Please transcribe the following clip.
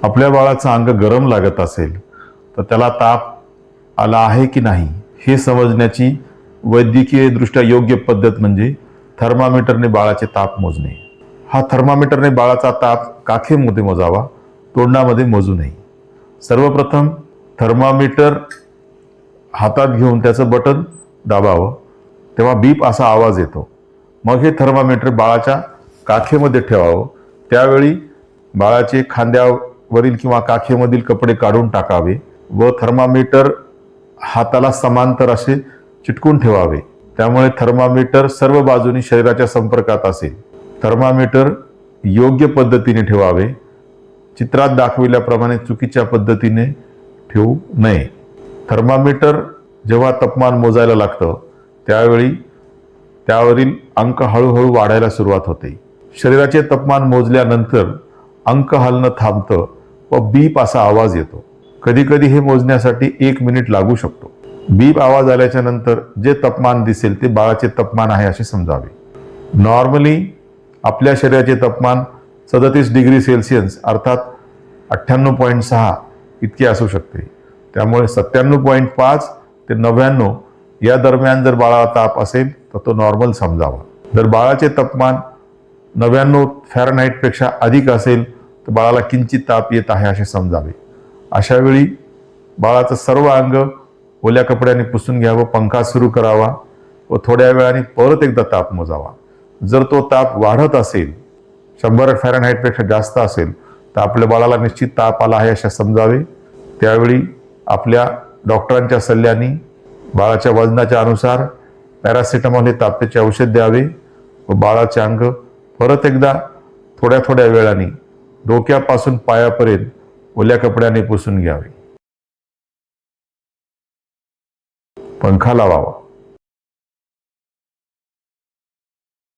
आपल्या बाळाचं अंग गरम लागत असेल तर त्याला ताप आला आहे की नाही हे समजण्याची वैद्यकीय दृष्ट्या योग्य पद्धत म्हणजे थर्मामीटरने बाळाचे ताप मोजणे। हा थर्मामीटरने बाळाचा ताप काखेमध्ये मोजावा, तोंडामध्ये मोजू नये। सर्वप्रथम थर्मामीटर हातात घेऊन त्याचं बटन दाबावं, तेव्हा बीप असा आवाज येतो। मग हे थर्मामीटर बाळाच्या काखेमध्ये ठेवावं। त्यावेळी बाळाचे खांद्यावरील किंवा काखेमधील कपडे काढून टाकावे व थर्मामीटर हाताला समांतर असे चिटकून ठेवावे। त्यामुळे थर्मामीटर सर्व बाजूनी शरीराच्या संपर्कात असेल। थर्मामीटर योग्य पद्धतीने ठेवावे, चित्रात दाखविल्याप्रमाणे चुकीच्या पद्धतीने ठेवू नये। थर्मामीटर जेव्हा तापमान मोजायला लागतं त्यावेळी त्यावरील अंक हळूहळू वाढायला सुरुवात होते। शरीराचे तापमान मोजल्यानंतर अंक हलणं थांबतं व बीप असा आवाज येतो। कधी कधी हे मोजण्यासाठी 1 मिनिट लागू शकतो। बीप आवाज आल्याच्या नंतर जे तापमान दिसेल ते बाळाचे तापमान आहे असे समजावे। नॉर्मली आपल्या शरीराचे तापमान 37 डिग्री सेल्सिअस अर्थात 98.6 इतके असू शकते। त्यामुळे 97.5 ते 99 या दरम्यान जर बाळाला ताप असेल तर तो नॉर्मल समजावा। जर बाळाचे तापमान 99 फॅरनहाईट पेक्षा अधिक असेल तर बाळाला किंचित ताप येत आहे असे समजावे। अशा वेळी बाळाचं सर्व अंग ओल्या कपड्याने पुसून घ्यावं, पंखा सुरू करावा व थोड्या वेळाने परत एकदा ताप मोजावा। जर तो ताप वाढत असेल, 100 फॅरनहाईट पेक्षा जास्त असेल तर आपल्या बाळाला निश्चित ताप आला आहे असे समजावे। त्यावेळी आपल्या डॉक्टरांच्या सल्ल्याने बाळाच्या वजनाच्या अनुसार पॅरासिटामॉल हे तापाचे औषध द्यावे व बाळाचे अंग परत एकदा थोड्या थोड्या वेळाने डोक्यापासून पायापर्यंत ओल्या कपड्याने पुसून घ्यावे। पंखा लावावा।